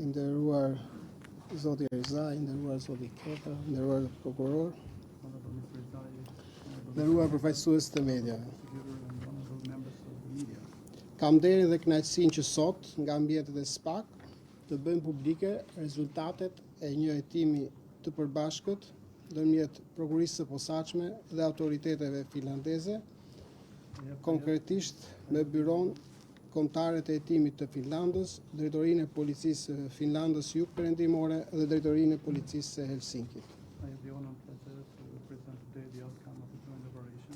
nderuar zoti Erzai, nderuar zoti Keta, nderuar prokuror, nderuar përfaqësues të mediave. Kam nderin dhe kënaqësinë që sot nga mbijetët e SPAK të bëjmë publike rezultatet e një hetimi të përbashkët ndërmjet prokurisë së posaçme dhe autoriteteve finlandeze, konkretisht me byron kombëtare të hetimit të Finlandës, drejtorinë e policisë Finlandës Jugperëndimore dhe drejtorinë e policisë së Helsinkit. I have the honor and pleasure to present today the outcome of the joint operation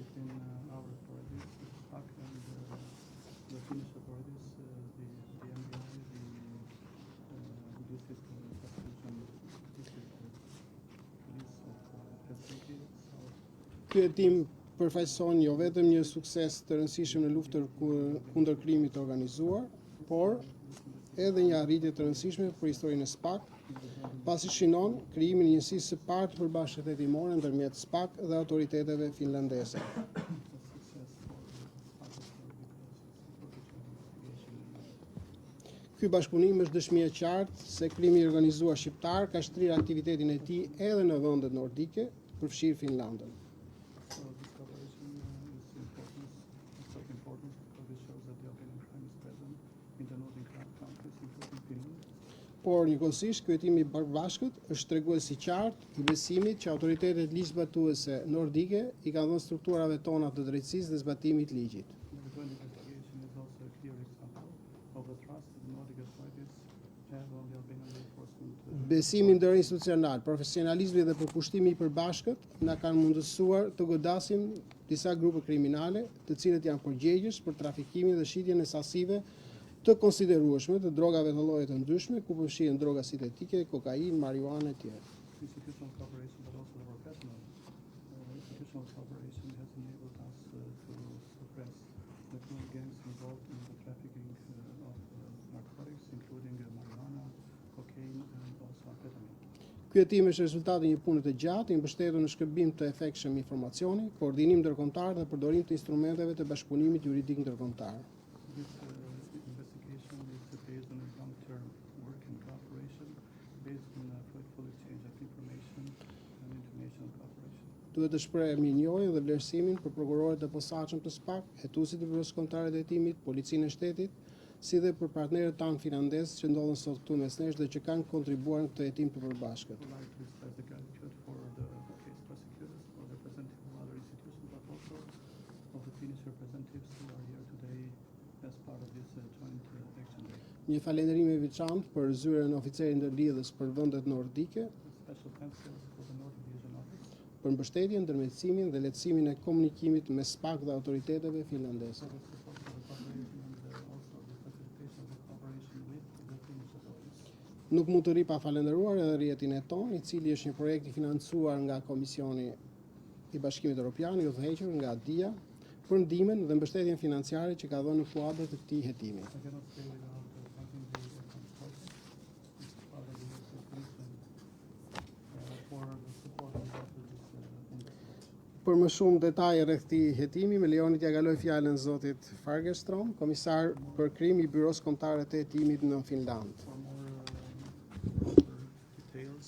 between our authorities, SPAC, and the Finnish authorities, the MBI, the District Prosecution District Police of Helsinki. Ky hetim përfaqëson jo vetëm një sukses të rëndësishëm në luftën kundër krimit të organizuar, por edhe një arritje të rëndësishme për historinë e SPAK, pasi shinon krijimin e njësisë së parë të përbashkët hetimore ndërmjet SPAK dhe autoriteteve finlandeze. Ky bashkëpunim është dëshmi e qartë se krimi i organizuar shqiptar ka shtrirë aktivitetin e tij edhe në vendet nordike, përfshirë Finlandën. So this cooperation is of importance because it shows that the organized crime is present in the Nordic countries, including Finland. Por njëkohësisht ky hetim i bashkët është tregues i qartë i besimit që autoritetet ligjzbatuese nordike i kanë dhënë strukturave tona të drejtësisë dhe zbatimit të ligjit. The joint investigation is also a clear example of the trust the Nordic authorities have on the Albanian law enforcement. Besimi ndërinstitucional, profesionalizmi dhe përkushtimi i përbashkët na kanë mundësuar të godasim disa grupe kriminale, të cilët janë përgjegjës për trafikimin dhe shitjen e sasive të konsiderueshme të drogave të lloje të ndryshme, ku përfshihen droga sintetike, kokainë, marijuana e tjerë. Institutional cooperation, but also the professional institutional cooperation has enabled us to suppress the criminal gangs involved in the trafficking of narcotics, including marijuana, cocaine, and also amphetamine. Ky hetim është rezultati i një pune të gjatë, i mbështetur në shkëmbim të efektshëm informacioni, koordinim ndërkombëtar dhe përdorim të instrumenteve të bashkëpunimit juridik ndërkombëtar. This investigation is based on a long-term work and cooperation, based on a fruitful exchange of information and international cooperation. Duhet të shpreh mirënjohjen dhe vlerësimin për prokurorët e posaçëm të SPAK, hetuesit e Byrosë Kombëtare të Hetimit, Policinë e Shtetit, si dhe për partnerët tanë finlandezë që ndodhen sot këtu mes nesh dhe që kanë kontribuar në këtë hetim të përbashkët. I would like to express the gratitude for the case prosecutors, for the representatives of other institutions, but also of the Finnish representatives who are here today as part of this joint action day. Një falënderim i veçantë për zyrën e oficerit ndërlidhës për vendet nordike, Special thanks for the Nordic Division Office për mbështetjen, ndërmjetësimin dhe lehtësimin e komunikimit me SPAK dhe autoriteteve finlandeze. for the support of the cooperation and also the facilitation of the cooperation with the Finnish authorities. Nuk mund të ri pa falendëruar edhe rrjetin e ton, i cili është një projekt i financuar nga Komisioni i Bashkimit Evropian, i udhëhequr nga DIA, për ndihmën dhe mbështetjen financiare që ka dhënë në kuadër të këtij hetimi. I cannot stay without thanking the consultant, Father the Commission, for the support and for this investigation. Për më shumë detaje rreth këtij hetimi, më lejoni t'ja kaloj fjalën zotit Fagerström, komisar për krim i Byrosë Kombëtare të Hetimit në Finland. For more details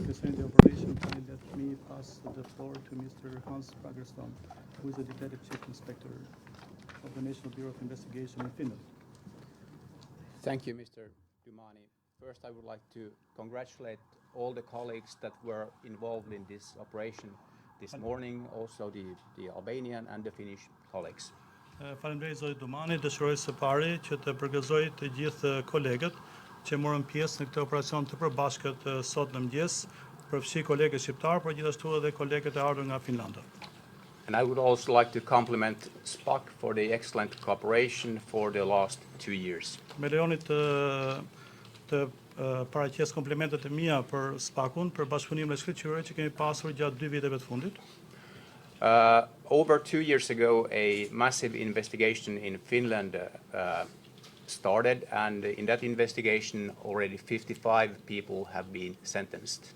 concerning the operation, kindly let me pass the floor to Mr. Hans Fagerström, who is the Detective Chief Inspector of the National Bureau of Investigation in Finland. Thank you, Mr. Dumani. First, I would like to congratulate all the colleagues that were involved in this operation this morning, also the Albanian and the Finnish colleagues. Faleminderit zoti Dumani, dëshiroj së pari që të përgëzoj të gjithë kolegët që morën pjesë në këtë operacion të përbashkët sot në mëngjes, përfshi kolegët shqiptar, por gjithashtu edhe kolegët e ardhur nga Finlanda. And I would also like to compliment SPAC for the excellent cooperation for the last 2 years. Me lejoni të paraqes komplimentet e mia për SPAC-un për bashkëpunimin e shkëlqyer që kemi pasur gjatë 2 viteve të fundit. Over 2 years ago, a massive investigation in Finland started, and in that investigation, already 55 people have been sentenced.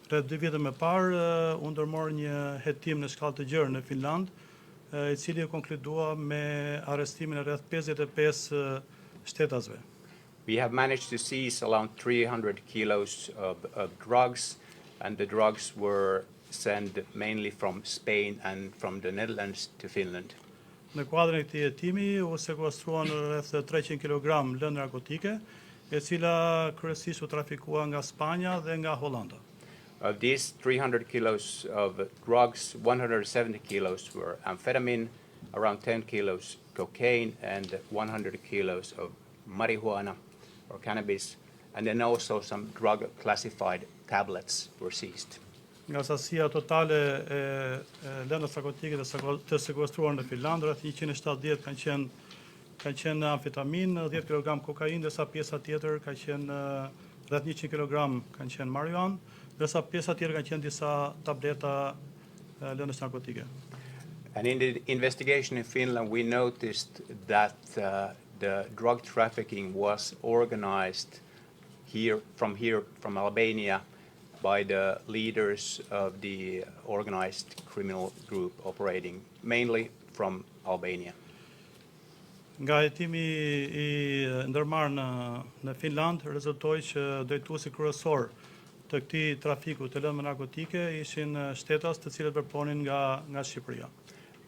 Rreth 2 vite më parë, u ndërmor një hetim në shkallë të gjerë në Finland, i cili konkludua me arrestimin e rreth 55 shtetasve. We have managed to seize around 300 kilos of drugs, and the drugs were sent mainly from Spain and from the Netherlands to Finland. Në kuadrin e këtij hetimi u sekuestruan rreth 300 kg lëndë narkotike, e cila kryesisht u trafikua nga Spanja dhe nga Hollanda. Of these 300 kilos of drugs, 170 kilos were amphetamine, around 10 kilos cocaine, and 100 kilos of marijuana or cannabis, and then also some drug-classified tablets were seized. Nga sasia totale e lëndës narkotike të sekuestruar në Finland, rreth 170 kanë qenë amfetamin, 10 kg kokainë, ndërsa pjesa tjetër ka qenë rreth 100 kg kanë qenë marijuana, ndërsa pjesa tjetër kanë qenë disa tableta lëndës narkotike. And in the investigation in Finland, we noticed that the drug trafficking was organized from Albania by the leaders of the organized criminal group operating mainly from Albania. Nga hetimi i ndërmarrë në Finland rezultoi që drejtuesi kryesor të këtij trafiku të lëndëve narkotike ishin shtetas të cilët përponin nga Shqipëria.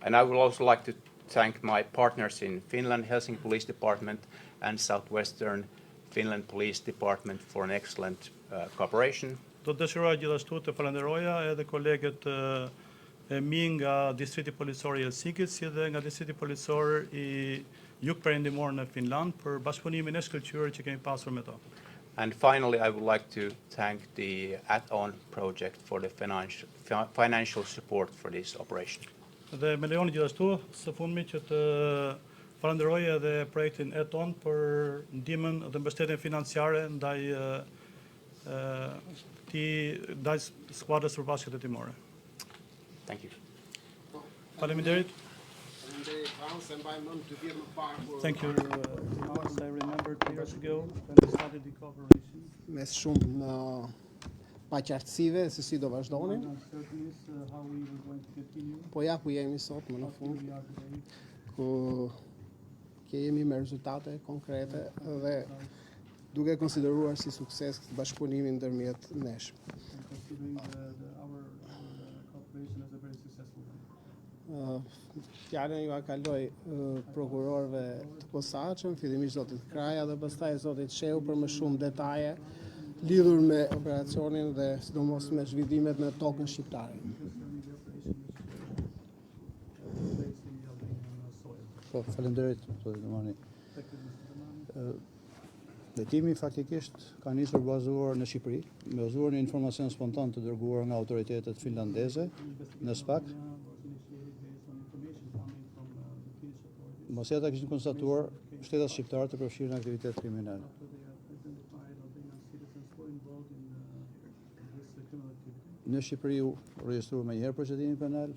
And I would also like to thank my partners in Finland, Helsinki Police Department and Southwestern Finland Police Department for an excellent cooperation. Do të dëshiroja gjithashtu të falenderoja edhe kolegët e mi nga distrikti policor i Helsinkit, si dhe nga distrikti policor i jugperëndimor në Finland për bashkëpunimin e shkëlqyer që kemi pasur me to. And finally, I would like to thank the Add-on project for the financial support for this operation. Dhe me lejoni gjithashtu së fundmi që të falenderoj edhe projektin Add-on për ndihmën dhe mbështetjen financiare ndaj skuadrës përbashkët hetimore. Thank you. Faleminderit. Thank you. I remember 2 years ago when we started the cooperation. Mes shumë paqartësive se si do vazhdonin, Uncertainties how we were going to continue. po ja ku jemi sot më në fund, We are today. ku jemi me rezultate konkrete dhe duke konsideruar si sukses këtë bashkëpunimin ndërmjet nesh. And considering our cooperation as a very successful one. Fjalën ju kaloj prokurorëve të posaçëm, fillimisht zotit Kraja dhe pastaj zotit Sheu për më shumë detaje lidhur me operacionin dhe sidomos me zhvillimet në tokën shqiptare. Po, faleminderit, zotë Domani. Hetimi faktikisht ka nisur bazuar në Shqipëri, bazuar në informacion spontan të dërguar nga autoritetet finlandeze në SPAK. Mbasi ata kishin konstatuar shtetat shqiptar të përfshirë në aktivitet kriminal. Në Shqipëri u regjistruar më njëherë procedimi penal.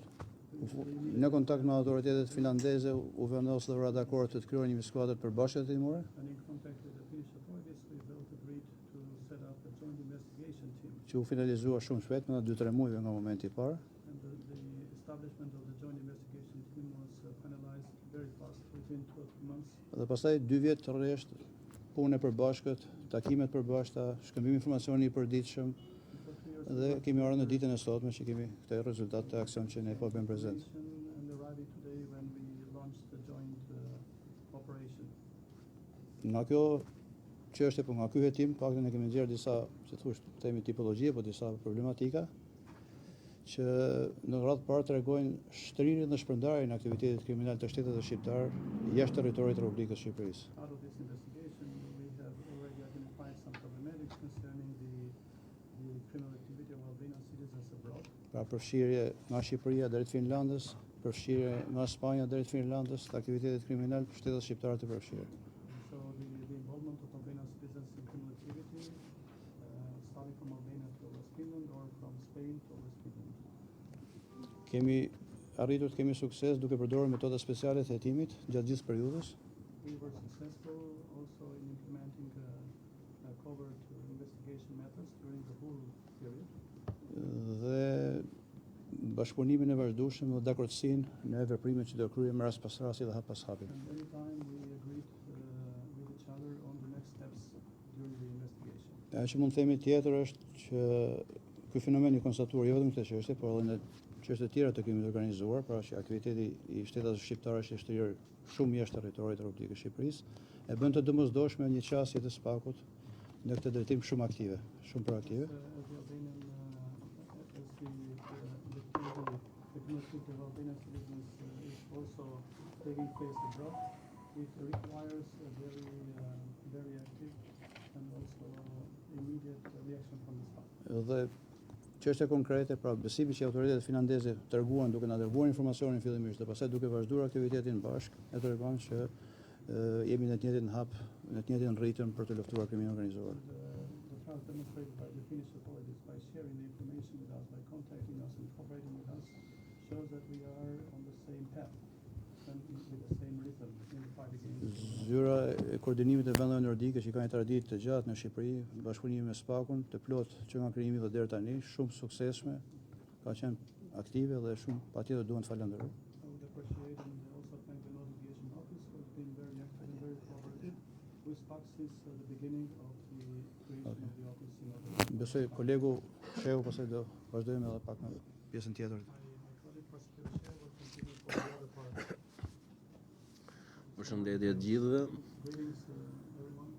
Në kontakt me autoritetet finlandeze u vendos dhe vra dakord të kryejnë një skuadër të përbashkët hetimore. Që u finalizua shumë shpejt, në 2-3 muajve nga momenti I parë. Dhe pastaj 2 vjet të rresht punë e përbashkët, takimet përbashkëta, shkëmbim informacioni I përditshëm dhe kemi ardhur në ditën e sotme që kemi këtë rezultat të aksion që ne po bëjmë prezent. Nga kjo çështje, po nga ky hetim, paktën ne kemi nxjerrë disa, si thosh, themi tipologjie, po disa problematika që në radhë parë tregojnë shtrirjen dhe shpërndarjen e aktivitetit kriminal të shtetit shqiptar jashtë territorit të Republikës Shqipërisë. Pra përfshirje nga Shqipëria drejt Finlandës, përfshirje nga Spanja drejt Finlandës të aktivitetit kriminal të shtetit shqiptar të përfshirë. Kemi arritur të kemi sukses duke përdorur metoda speciale të hetimit gjatë gjithë periudhës. Dhe bashkëpunimin e vazhdueshëm dhe dakordsinë në veprimet që do kryejmë rast pas rasti dhe hap pas hapi. during the investigation. Ajo që mund të themi tjetër është që ky fenomen i konstatuar jo vetëm këtë çështje, por edhe në çështje të tjera të krimit organizuar, pra që aktiviteti i shtetasve shqiptare është i shtrirë shumë jashtë territorit të Republikës së Shqipërisë, e bën të domosdoshme një qasje të SPAK-ut në këtë drejtim shumë aktive, shumë proaktive. As the Albanian, the community of Albanian citizens is also taking place abroad. It requires a very active and also immediate reaction from the SPAK. Dhe çështja konkrete, pra besimi që autoritetet finlandeze treguan duke na dërguar informacionin fillimisht dhe pastaj duke vazhduar aktivitetin bashk, e tregon që jemi në të njëjtin hap, në të njëjtin ritëm për të luftuar krimin organizuar. The trust demonstrated by the Finnish authorities by sharing the information with us, by contacting us and cooperating with us, shows that we are on the same path and with the same rhythm in the fight against. Zyra e koordinimit të vendeve nordike që ka një traditë të gjatë në Shqipëri, bashkëpunimi me SPAK-un, të plot që nga krijimi dhe deri tani, shumë suksesshme, ka qenë aktive dhe shumë patjetër duhen të falenderoj. I would appreciate and also thank the notification office for being very active and very cooperative with SPAK since the beginning of the creation of the office in Albania. Besoj kolegu Shehu pastaj do vazhdojmë edhe pak në pjesën tjetër. My colleague Prosecutor Shea will continue for the other part. Përshëndetje të gjithëve, Greetings everyone.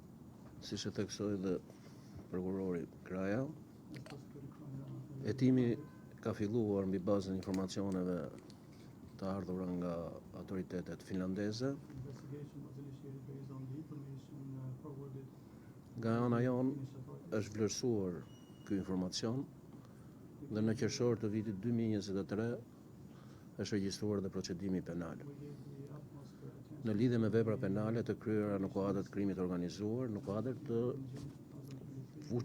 siç e theksoi dhe prokurori Kraja. The prosecutor Kraja. Hetimi ka filluar mbi bazën e informacioneve të ardhura nga autoritetet finlandeze. Investigation was initiated based on the information forwarded Nga ana jonë Finnish authorities. është vlerësuar ky informacion dhe në qershor të vitit 2023 është regjistruar dhe procedimi penal. We gave the utmost attention Në lidhje me vepra penale të kryera në kuadër të krimit organizuar, në kuadër të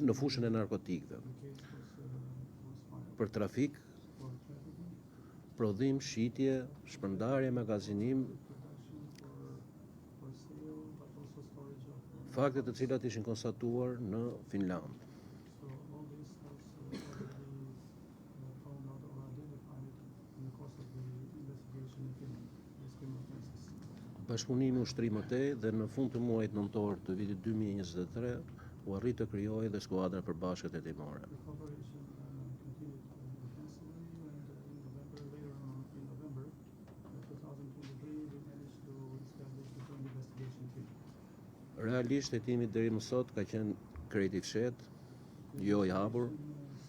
në fushën e narkotikëve, the case was filed për trafik, for trafficking, prodhim, shitje, shpërndarje, magazinim, production for sale, but also storage of. fakte të cilat ishin konstatuar në Finland. So all this was already found out or identified in the course of the investigation in Finland, these criminal cases. Bashkëpunimi u shtri mëtej dhe në fund të muajit nëntor të vitit 2023 u arrit të krijojë dhe skuadra e përbashkët hetimore. The cooperation continued intensively, and later on in November 2023, we managed to establish the joint investigation team. Realisht hetimi deri më sot ka qenë krejt i fshet, jo i hapur,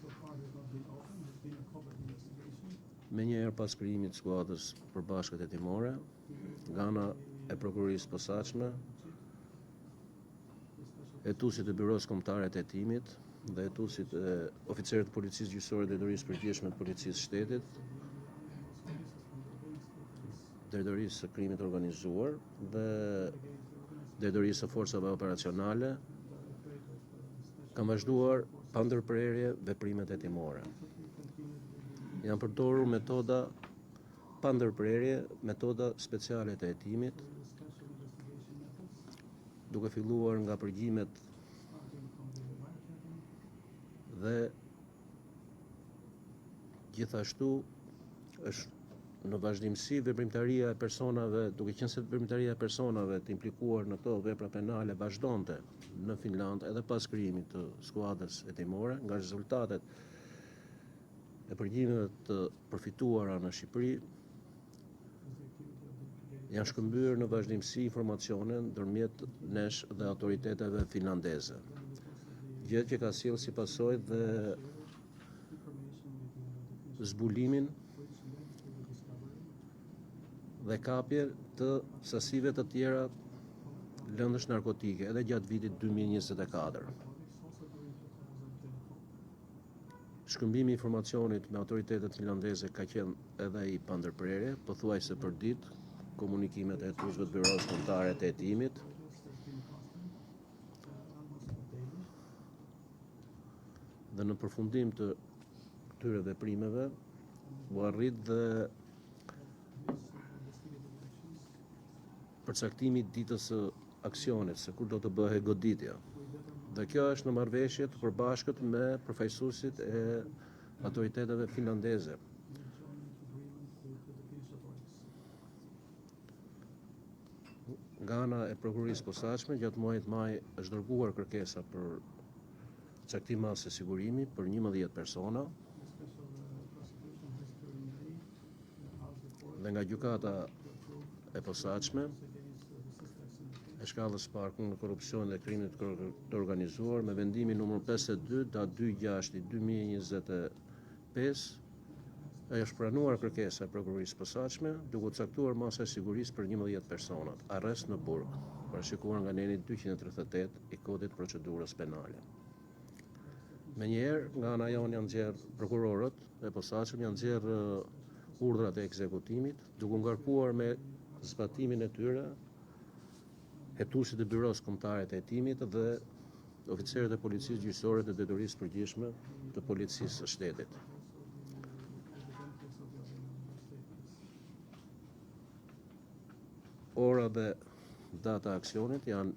So far has not been open, it's been a covered investigation. me njëherë pas krijimit të skuadrës përbashkët hetimore, nga ana e prokurorisë posaçme, hetuesit e byros kombëtare të hetimit dhe hetuesit e oficerët të policisë gjyqësore dhe drejtorisë përgjithshme të policisë së shtetit, drejtorisë së krimit organizuar dhe drejtorisë së forcave operacionale kanë vazhduar pa ndërprerje veprimet hetimore. Janë përdorur metoda pa ndërprerje, metoda speciale të hetimit, duke filluar nga përgjimet dhe gjithashtu është në vazhdimsi veprimtaria e personave, duke qenë se veprimtaria e personave të implikuar në këto vepra penale vazhdonte në Finland edhe pas krijimit të skuadrës hetimore, nga rezultatet e përgjimeve të përfituara në Shqipëri janë shkëmbyer në vazhdimsi informacione ndërmjet nesh dhe autoriteteve finlandeze. Gjë që ka sjellë si pasojë dhe zbulimin dhe kapje të sasive të tjera lëndësh narkotike edhe gjatë vitit 2024. Shkëmbimi i informacionit me autoritetet finlandeze ka qenë edhe i pandërprerje, pothuajse për ditë, komunikimet e hetuesve të byros kombëtare të hetimit, dhe në përfundim të këtyre veprimeve u arrit dhe përcaktimi i ditës së aksionit, se kur do të bëhej goditja. Dhe kjo është në marrëveshje të përbashkët me përfaqësuesit e autoriteteve finlandeze. Nga ana e prokurorisë posaçme, gjatë muajit maj është dërguar kërkesa për caktim mase sigurimi për 11 persona dhe nga gjykata e posaçme e shkallës së parë kundër korrupsionit dhe krimit të organizuar me vendimin numër 52/26/2025 është pranuar kërkesa e prokurorisë posaçme duke u caktuar masa e sigurisë për 11 persona, arrest në burg, parashikuar nga neni 238 i Kodit Procedurës Penale. Menjëherë, nga ana jonë janë nxjerrë prokurorët e posaçëm janë nxjerrë urdhrat e ekzekutimit, duke ngarkuar me zbatimin e tyre hetuesit e Byros Kombëtare të Hetimit dhe oficerët e policisë gjyqësore të detyrisë përgjithshme të policisë së shtetit. Ora dhe data e aksionit janë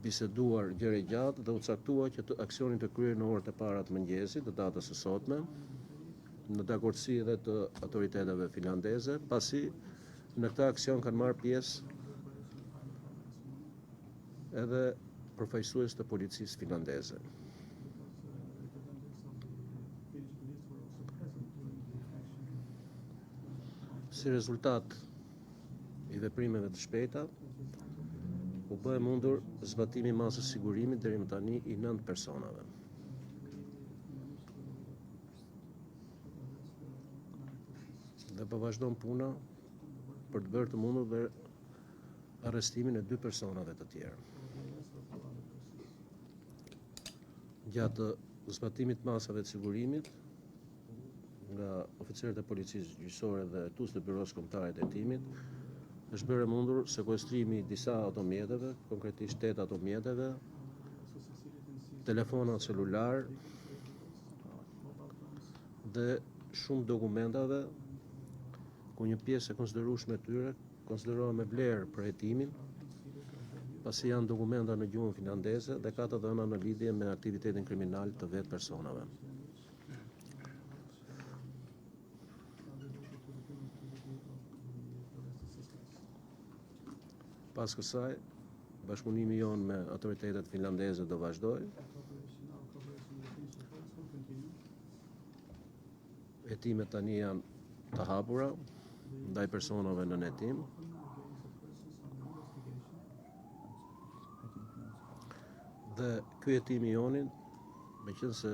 biseduar gjëre gjatë dhe u caktua që aksioni të kryer në orët e para të mëngjesit të datës së sotme, në dakordsi edhe të autoriteteve finlandeze, pasi në këtë aksion kanë marrë pjesë edhe përfaqësues të policisë finlandeze. Si rezultat i veprimeve të shpejta, u bë e mundur zbatimi i masës sigurimit deri më tani i 9 personave. Dhe po vazhdon puna për të bërë të mundur dhe arrestimin e 2 personave të tjerë. Gjatë zbatimit masave të sigurimit nga oficerët e policisë gjyqësore dhe hetues të Byros Kombëtare të Hetimit, është bërë e mundur sekuestrimi i disa automjeteve, konkretisht 8 automjeteve, telefona celular dhe shumë dokumentave, ku një pjesë e konsiderueshme e tyre konsiderohet me vlerë për hetimin, pasi janë dokumenta në gjuhën finlandeze dhe ka të dhëna në lidhje me aktivitetin kriminal të vetë personave. Pas kësaj, bashkëpunimi jonë me autoritetet finlandeze do vazhdoj. Hetimet tani janë të hapura ndaj personave në hetim. Dhe ky hetimi jonin, meqense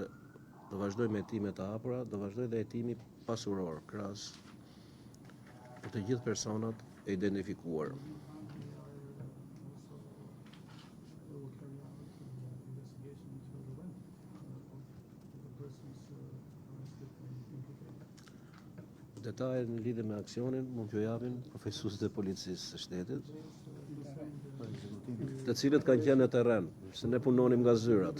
do vazhdoj me hetime të hapura, do vazhdoj dhe hetimi pasuror, krahas për të gjithë personat e identifikuar. Detajet në lidhje me aksionin mund t'ju japin përfaqësuesit e policisë së shtetit, të cilët kanë qenë në terren, se ne punonim nga zyrat.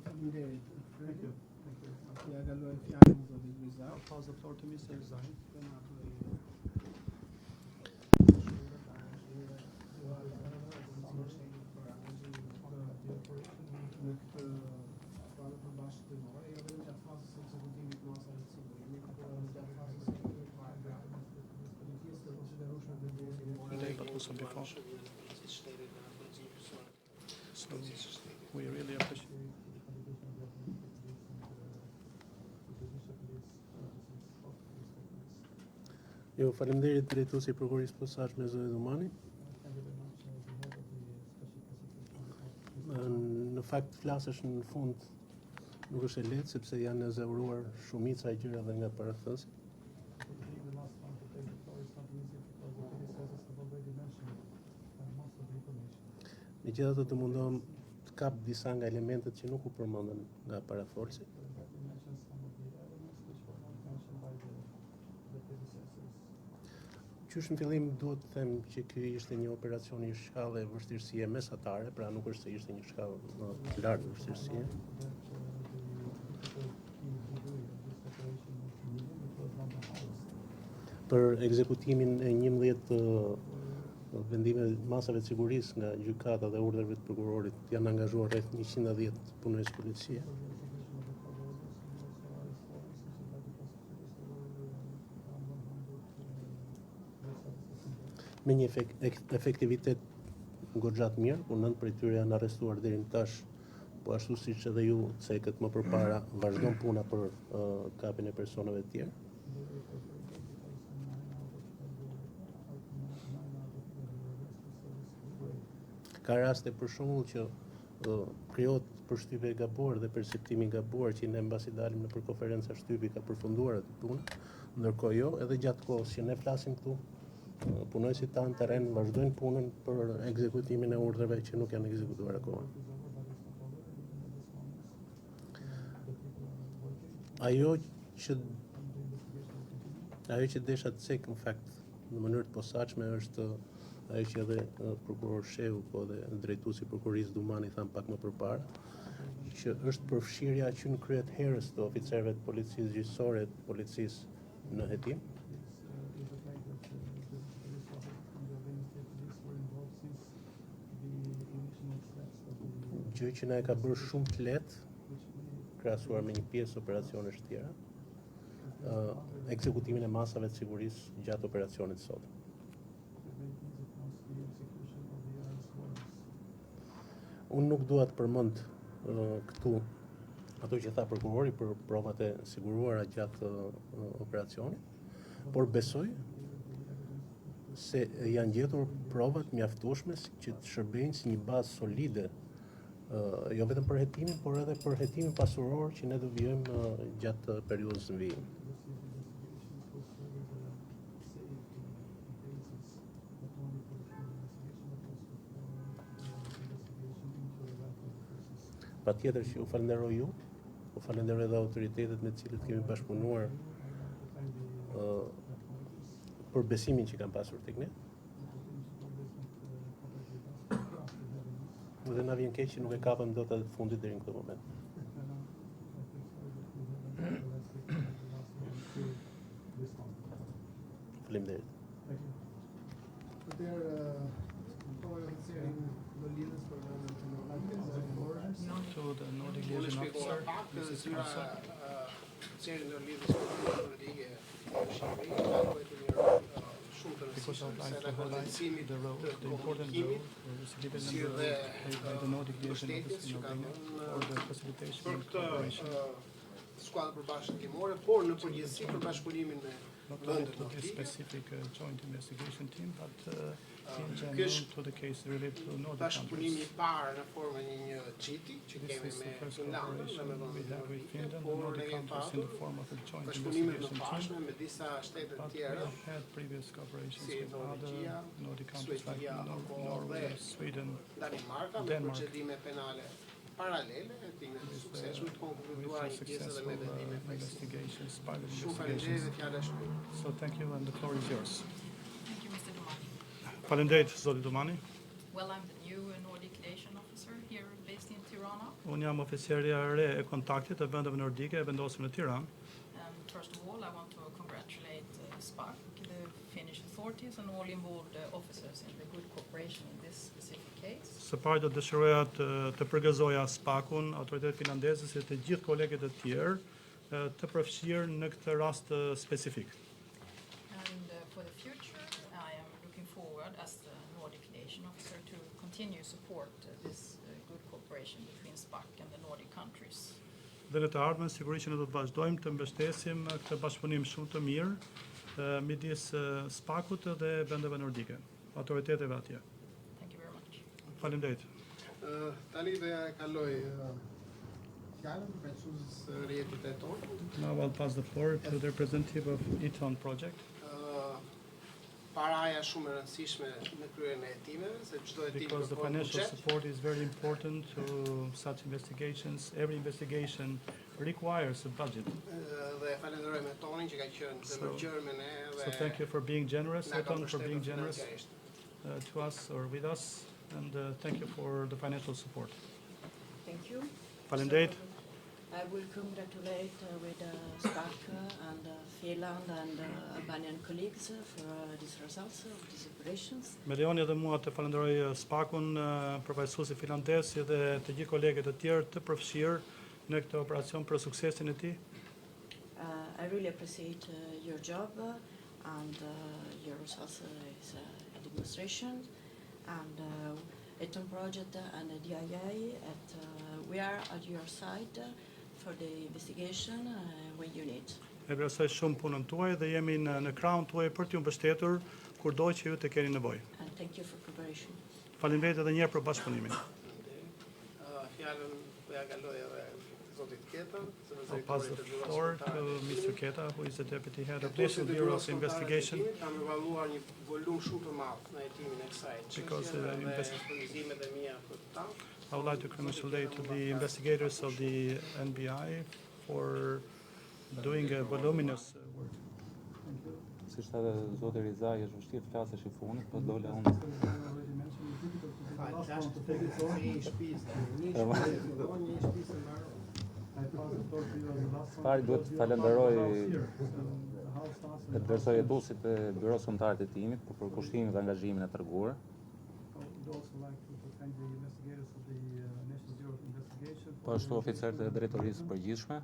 Faleminderit. Thank you. Ja kaloj fjalën zotit Rizal. Pass the floor to Mr. Rizal. Në këtë planë përbashkët kryesore, jo vetëm gjatë fazës së ekzekutimit të masave të sigurimit, por edhe gjatë fazës së policisë të konsiderueshme të Like also before. So we really appreciate. Jo, faleminderit drejtuesi i prokurorisë posaçme Zoti Dumani. Në fakt flasësh në fund nuk është e lehtë sepse janë ezauruar shumica e gjërave nga parathësi. Megjithatë të mundohem të kap disa nga elementet që nuk u përmendën nga parafolsi. Qysh në fillim duhet të them që ky ishte një operacion i shkallë e vështirësie mesatare, pra nuk është se ishte një shkallë më të lartë vështirësie. Për ekzekutimin e 11 vendime masave të sigurisë nga gjykata dhe urdhrave të prokurorit janë angazhuar rreth 110 punonjës policie. me një efektivitet goxha të mirë, ku 9 prej tyre janë arrestuar deri në tash, po ashtu siç edhe ju cekët më përpara, vazhdon puna për kapjen e personave të tjerë. Ka raste për shembull që krijohet përshtypje e gabuar dhe perceptimi i gabuar që ne mbasi dalim në konferenca shtypi ka përfunduar atë punë, ndërkohë jo, edhe gjatë kohës që ne flasim këtu, punojësit tanë terren vazhdojnë punën për ekzekutimin e urdhrave që nuk janë ekzekutuar akoma. Ajo që desha të cek në fakt në mënyrë të posaçme është ajo që edhe prokuror Shehu po dhe drejtuesi prokurisë Dumani than pak më përpara, që është përfshirja që në kryet herës të oficerëve të policisë gjyqësore të policisë në hetim. Gjë që na e ka bërë shumë të lehtë krahasuar me një pjesë operacionesh të tjera, ekzekutimin e masave të sigurisë gjatë operacionit sot. Unë nuk dua të përmend këtu ato që tha prokurori për provat e siguruara gjatë operacionit, por besoj se janë gjetur provat mjaftueshme që të shërbejnë si një bazë solide, jo vetëm për hetimin, por edhe për hetimin pasuror që ne do vijojmë gjatë periudhës në vijim. Patjetër që u falenderoj ju, u falenderoj edhe autoritetet me të cilët kemi bashkëpunuar për besimin që kanë pasur tek ne. Dhe na vjen keq që nuk e kapëm dot atë fundit deri në këtë moment. Faleminderit. To the Nordic Liaison Officer, Mrs. Rosa. Because I would like to highlight the role, the important role given in the role played by the Nordic Liaison Office in Albania for the facilitation and cooperation. Skuadra përbashkëtimore, por në përgjithësi për bashkëpunimin me Not only to this specific joint investigation team, but in general to the case related to Nordic bashkëpunimi countries. I parë në formën e një çiti që This kemi is the me first Finlandën, cooperation we have with Finland and por Nordic ne kemi countries in the pasur form of a joint bashkëpunime të investigation pashme team. me disa shtete të But we tjera, have had previous cooperations si with other Norvegia, Nordic countries like Suedia, apo Norway, dhe Sweden. Danimarka me Denmark. procedime penale paralele, hetimet e suksesshme të konkluduar With një pjesë edhe me successful vendime prekësimi. investigations, pilot Shumë faleminderit investigations. dhe fjala shkurt. So thank you and the floor is yours. Thank you, Mr. Domani. Faleminderit, zoti Domani. Well, I'm the new Nordic Liaison Officer here based in Tirana. Unë jam oficerja e re e kontaktit të vendeve nordike e vendosur në Tiranë. And first of all, I want to congratulate SPAC, the Finnish authorities and all involved officers in the good cooperation in this specific case. Së pari do dëshiroja të përgëzoja SPAC-un, autoritetet finlandeze si të gjithë kolegët e tjerë të përfshirë në këtë rast specifik. And for the future, I am looking forward as the Nordic Liaison Officer to continue support this good cooperation between SPAC and the Nordic countries. Dhe në të ardhmen sigurisht që ne do të vazhdojmë të mbështesim këtë bashkëpunim shumë të mirë midis SPAC-ut dhe vendeve nordike, autoriteteve atje. Thank you very much. Faleminderit. Tani dhe ja e kaloj fjalën përfaqësues rrjetit e tonë. Now I'll pass the floor to the representative of Eton project. Paraja shumë e rëndësishme në kryen e hetimeve, se çdo hetim Because the kërkon financial buxhet. support is very important to such investigations. Every investigation requires a budget. Dhe falenderoj me Tonin që ka qenë zemërgjër me ne So dhe thank you for being generous, na ka Eton, for being mbështetur generous financiarisht. to us or with us, and thank you for the financial support. Thank you. Faleminderit. I will congratulate with SPAC and Finland and Albanian colleagues for these results of these operations. Me lejoni edhe mua të falenderoj SPAC-un, përfaqësuesi finlandez si dhe të gjithë kolegët e tjerë të përfshirë në këtë operacion për suksesin e tij. I really appreciate your job. and Eurosals is administration, and ETON project and DIA. We are at your side for the investigation when you need. E vlerësoj shumë punën tuaj dhe jemi në krahun tuaj për t'ju mbështetur kurdo që ju të keni nevojë. And thank you for cooperation. Faleminderit edhe një herë për bashkëpunimin. Fjalën do ja kaloj edhe zotit Keta, I'll pass the floor to Mr. Keta, who is the Deputy Head of National Bureau of Investigation. Kam evaluar një volum shumë të madh në hetimin e kësaj Because çështje dhe investi- shpenzimet e mia për ta. I would like to congratulate the investigators of the NBI for doing a voluminous work. Si shtë edhe zoti Rizaj, është vështirë të flasësh i fundit, po dole unë. Pari duhet të falenderoj të vlerësoj jetuesit e Byros Kombëtar të Hetimit për përkushtimin dhe angazhimin e treguar. Po ashtu oficerët e drejtorisë së përgjithshme,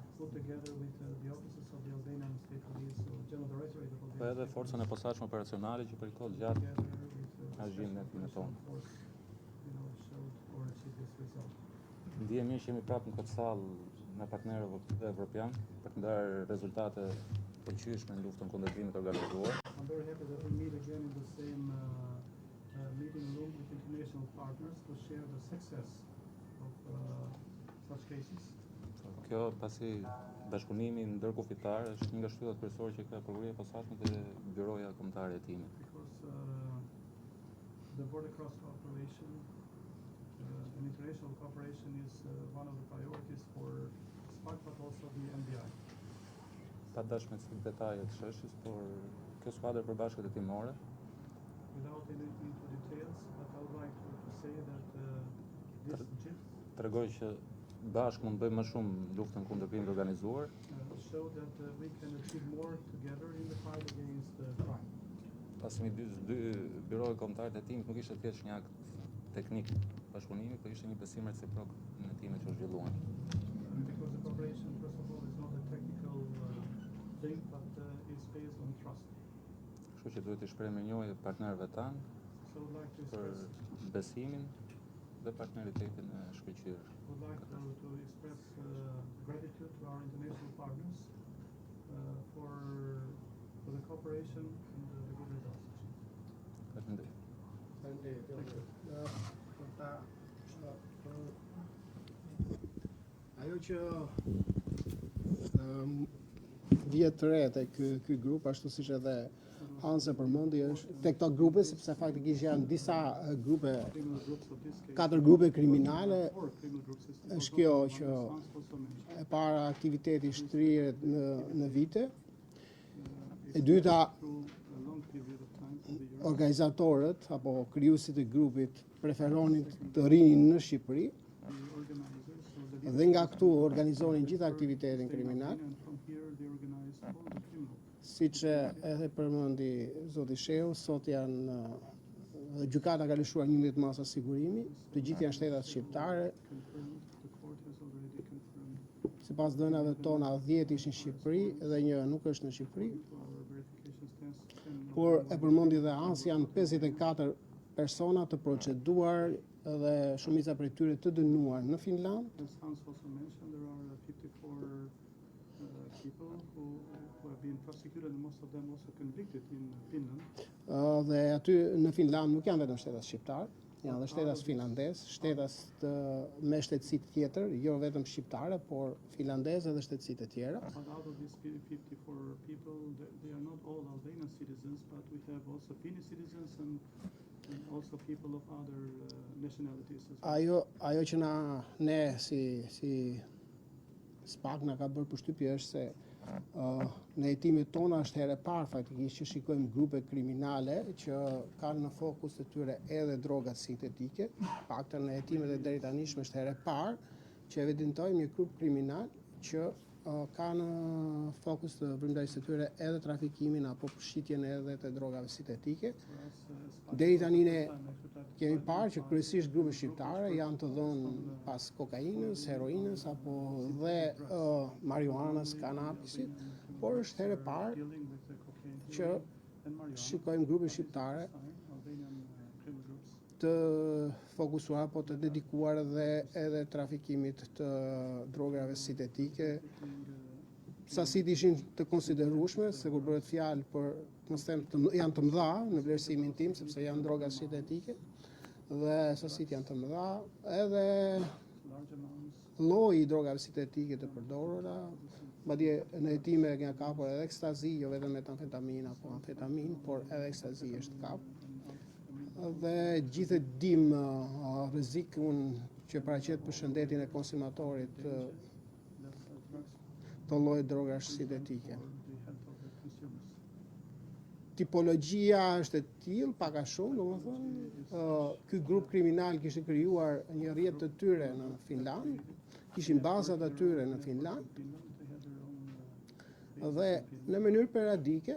po edhe forcën e posaçme operacionale që përkot gjatë angazhimit në timin tonë. Ndihem mirë që jemi prapë në këtë sallë me partnerët evropian për të ndarë rezultate përqyeshme në luftën kundër krimit organizuar. I'm very happy that we meet again in the same meeting room with international partners to share the success of such cases. Kjo pasi bashkëpunimi ndërkufitar është një nga shtyllat kryesore që ka prokuroria e posaçme dhe Byroja Kombëtare e Hetimit. Because the border cross cooperation and international cooperation is one of the priorities for SPAC, but also the NBI. Pa dash me cilë detajet të shëshis, por kjo skuadër përbashkët hetimore Without entering into details, but I would like to say that this JIT tregoj që bashkë mund bëjmë më shumë luftën kundër krimit organizuar, show that we can achieve more together in the fight against crime. pasi dy Byroja Kombëtare të Hetimit nuk ishte thjesht një akt teknik bashkëpunimi, por ishte një besim reciprok në hetimet që zhvilluan. Because the cooperation, first of all, is not a technical thing, but is based on trust. Kështu që duhet të shpreh mirënjohje partnerëve tanë So I would like to për express, besimin dhe partneritetin e shkëlqyer. would like to express gratitude to our international partners for the cooperation and the good results. Faleminderit. Ajo që vjet të re te ky grup, ashtu siç edhe Hanse përmendi, është tek këto grupe, sepse faktikisht janë disa grupe, Criminal groups of this case, 4 grupe kriminale. or criminal groups is Është kjo që also mentioned. e para aktiviteti shtrihet në vite. E dyta, Through a long period of time from the Euro, organizatorët apo krijuesit e grupit preferonin të rinin në Shqipëri the organizers, so the dhe nga këtu organizonin gjithë aktivitetin kriminal. and from here they organize all the criminal. Siç edhe përmendi zoti Shehu, sot janë gjykata ka lëshuar 11 masa sigurimi, të gjithë janë shtetat shqiptare. Confirmed, the court has already confirmed Sipas dhënave tona 10 ishin në Shqipëri dhe një nuk është në Shqipëri, to our verification stance. And por e përmendi dhe Hans janë 54 persona të proceduar dhe shumica prej tyre të dënuar në Finland. as Hans also mentioned, there are 54 people who have been prosecuted, and most of them also convicted in Finland. Dhe aty në Finland nuk janë vetëm shtetas shqiptar, janë dhe shtetas finlandez, shtetas me shtetësi tjetër, jo vetëm shqiptare, por finlandeze dhe shtetësi të tjera. But out of these 54 people, they are not all Albanian citizens, but we have also Finnish citizens and also people of other nationalities as well. Ajo që ne si SPAC na ka bërë përshtypje është se në hetimet tona është herë e parë faktikisht që shikojmë grupe kriminale që kanë në fokus të tyre edhe drogat sintetike. Paktën në hetimet e deri tanishme është herë e parë që evidentojmë një grup kriminal që ka në fokus të vrimdarisë të tyre edhe trafikimin apo përshqitjen edhe të drogave sintetike. Deri tani ne kemi parë që kryesisht grupe shqiptare janë të dhënë pas kokainës, heroinës apo dhe marijuanës, kanabisit, por është herë e parë Dealing with the cocaine që and marijuana. shikojmë grupe shqiptare Albanian criminal groups. të fokusuar apo të dedikuar edhe trafikimit të drogave sintetike. Sasit ishin të konsiderueshme, se kur bëhet fjalë për, mos them, janë të mëdha në vlerësimin tim, sepse janë droga sintetike dhe sasit janë të mëdha, edhe Large amounts. lloji i drogave sintetike të përdorura, madje në hetime nga kapur edhe ekstazi, jo vetëm metamfetamin apo amfetamin, por edhe ekstazi është kapur. Dhe gjithë e dim rrezikun që paraqet për shëndetin e konsumatorit të llojit drogash sintetike. Tipologjia është e tillë, pak a shumë, domethënë, ky grup kriminal kishte krijuar një rrjet të tyre në Finland, kishin bazat e tyre në Finland, dhe në mënyrë peradike,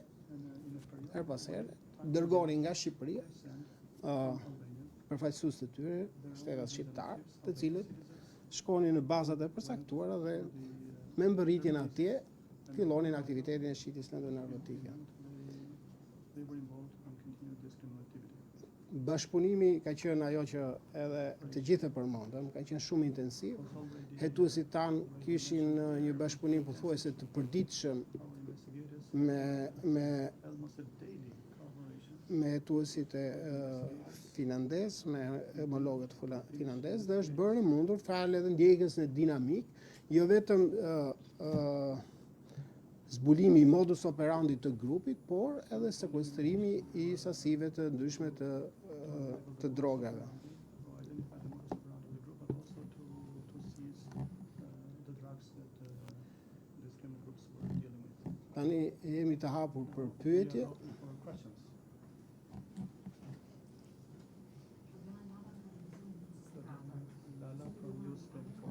her pas here, dërgonin nga Shqipëria përfaqësues të tyre, shtetas shqiptar, të cilët shkonin në bazat e përcaktuara dhe me mbërritjen atje fillonin aktivitetin e shitjes në narkotike. They were involved and continued this criminal activity. Bashkëpunimi ka qenë ajo që edhe të gjithë e përmendëm, ka qenë shumë intensiv. Hetuesit tanë kishin një bashkëpunim pothuajse të përditshëm me Almost a daily cooperation. me hetuesit e finlandez, me homologët finlandez, dhe është bërë mundur fjalë edhe ndjekjes në dinamik, jo vetëm zbulimi i modus operandi të grupit, por edhe sekuestrimi i sasive të ndryshme të drogave. To identify the modus operandi of the group, but also to seize the drugs that these criminal groups were dealing with. Tani jemi të hapur për pyetje. For questions. Lala from News 24.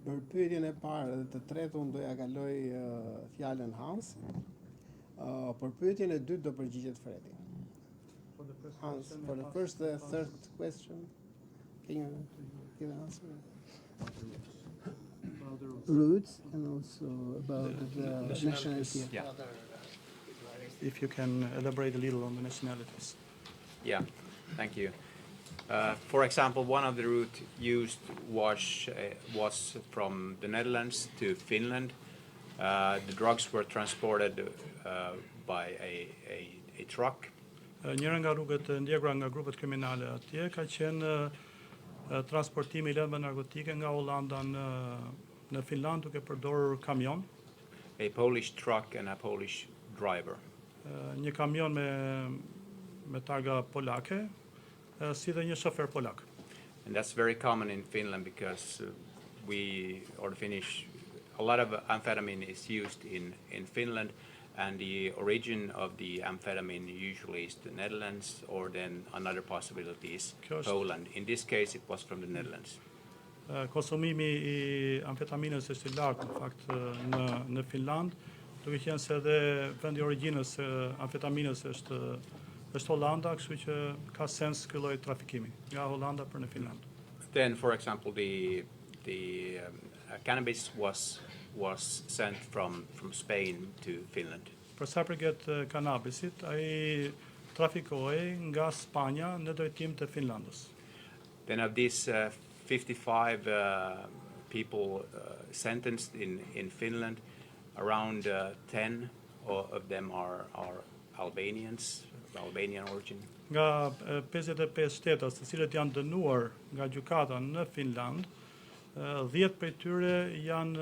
Për pyetjen e parë dhe të tretë unë doja kaloj fjalën Hans. Për pyetjen e dytë do përgjigjet Fredi. Hans, for the first and third question, can you give an answer? Roots and also about the nationality. Yeah. If you can elaborate a little on the nationalities. Yeah, thank you. For example, one of the routes used was from the Netherlands to Finland. The drugs were transported by a truck. Njëra nga rrugët e ndjekur nga grupet kriminale atje ka qenë transportimi i lëndëve narkotike nga Hollanda në Finland duke përdorur kamion. A Polish truck and a Polish driver. Një kamion me targa polake, si dhe një shofer polak. And that's very common in Finland because a lot of amphetamine is used in Finland, and the origin of the amphetamine usually is the Netherlands, or then another possibility is Poland. In this case, it was from the Netherlands. Konsumimi i amfetaminës është i lartë në fakt në Finland, duke qenë se edhe vendi i origjinës së amfetaminës është Hollanda, kështu që ka sens ky lloj trafikimi nga Hollanda për në Finland. Then, for example, the cannabis was sent from Spain to Finland. Për sa përket kanabisit, ai trafikohej nga Spanja në drejtim të Finlandës. Then of these 55 people sentenced in Finland, around 10 of them are Albanians, of Albanian origin. Nga 55 shtetas të cilët janë dënuar nga gjykata në Finland, 10 prej tyre janë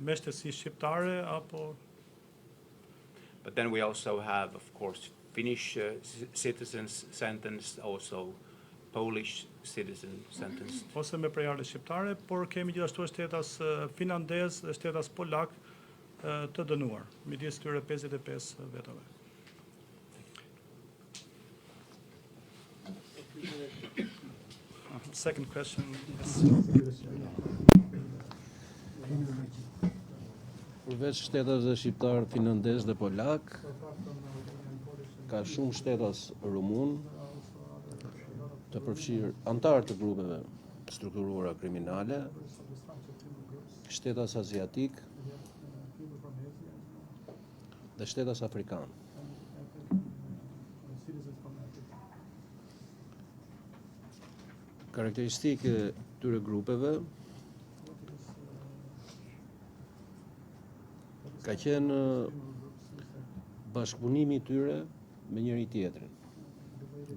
me shtesi shqiptare apo. But then we also have, of course, Finnish citizens sentenced, also Polish citizen sentenced. ose me prejardhje shqiptare, por kemi gjithashtu shtetas finlandez dhe shtetas polak të dënuar, midis këtyre 55 vetave. Second question. Përveç shtetave shqiptar, finlandez dhe polak, ka shumë shtetas rumun, të përfshirë antarë të grupeve strukturuara kriminale, shtetas aziatik dhe shtetas afrikan. Karakteristike këtyre grupeve ka qenë bashkëpunimi i tyre me njëri tjetrin.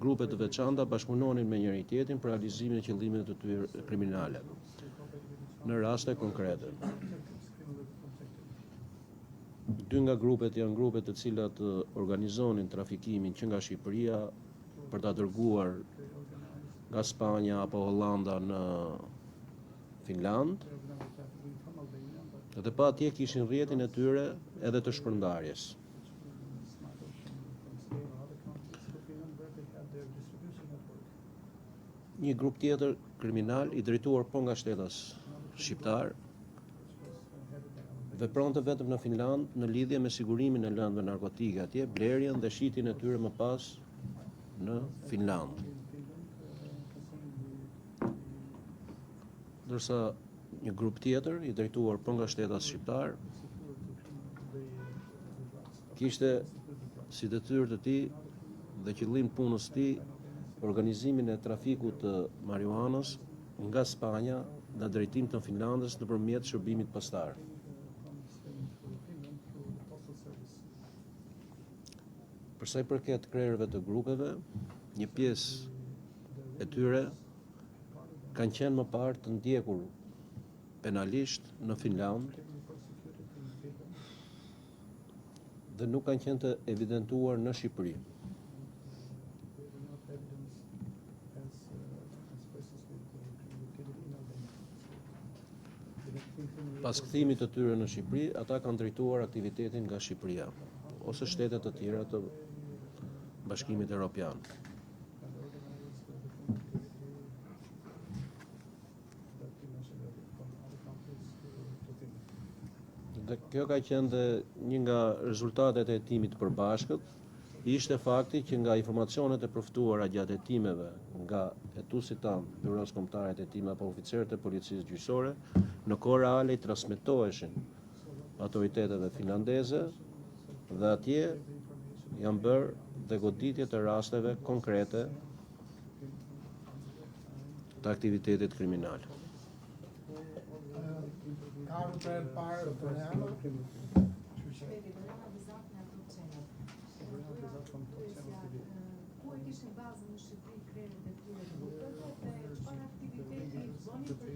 Grupe të veçanta bashkëpunonin me njëri tjetrin për realizimin e qëllimeve të tyre kriminale në raste konkrete. Dy nga grupet janë grupe të cilat organizonin trafikimin që nga Shqipëria për ta dërguar nga Spanja apo Hollanda në Finland, dhe pa atje kishin rrjetin e tyre edhe të shpërndarjes. Një grup tjetër kriminal i drejtuar po nga shtetas shqiptar vepronte vetëm në Finland në lidhje me sigurimin e lëndëve narkotike atje, blerjen dhe shitjen e tyre më pas në Finland. Ndërsa një grup tjetër i drejtuar po nga shtetas shqiptar kishte si detyrë të tij dhe qëllim punës të tij organizimin e trafikut të marijuanës nga Spanja në drejtim të Finlandës nëpërmjet shërbimit pastar. Për sa i përket krerëve të grupeve, një pjesë e tyre kanë qenë më parë të ndjekur penalisht në Finland dhe nuk kanë qenë të evidentuar në Shqipëri. Pas kthimit të tyre në Shqipëri, ata kanë drejtuar aktivitetin nga Shqipëria ose shtetet të tjera të Bashkimit Evropian. Dhe kjo ka qenë dhe një nga rezultatet e hetimit të përbashkët, ishte fakti që nga informacionet e përftuara gjatë hetimeve nga hetuesit tanë, Byros Kombëtare të Hetimeve apo oficerët e policisë gjyqësore, në kohë reale i transmetoheshin autoriteteve finlandeze dhe atje janë bërë dhe goditje të rasteve konkrete të aktivitetit kriminal. Ku e kishin bazën në Shqipëri krerët e tyre të grupeve dhe çfarë aktiviteti bëni për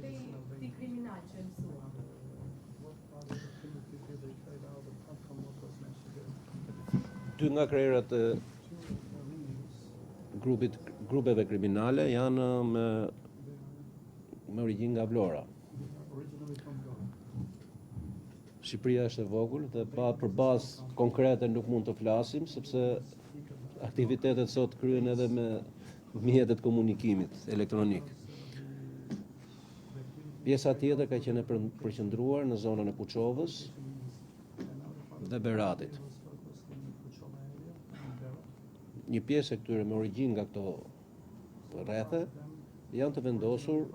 te kriminal që mësuan? Dy nga krerët e grupeve kriminale janë me origjinë nga Vlora. Shqipëria është e vogël dhe për bazë konkrete nuk mund të flasim sepse aktivitetet sot kryen edhe me mjetet komunikimit elektronik. Pjesa tjetër ka qenë përqendruar në zonën e Kuçovës dhe Beratit. Një pjesë e këtyre me origjinë nga këto rrethe janë të vendosur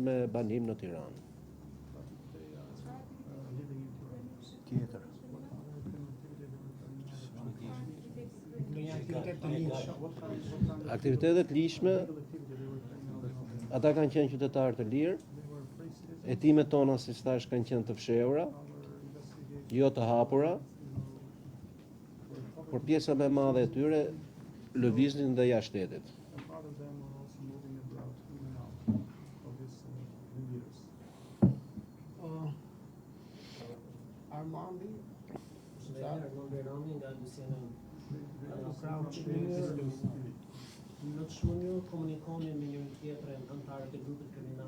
me banim në Tiranë. Tjetër. Aktivitetet ligjshme, ata kanë qenë qytetarë të lirë, hetimet tona si thash kanë qenë të fshehura, jo të hapura, por pjesa më e madhe e tyre lëviznin dhe jashtë shtetit. Armandi, Armandi nga Luciana. Në ç'mënyrë komunikoni me njërin tjetrin anëtarët e grupit kriminal?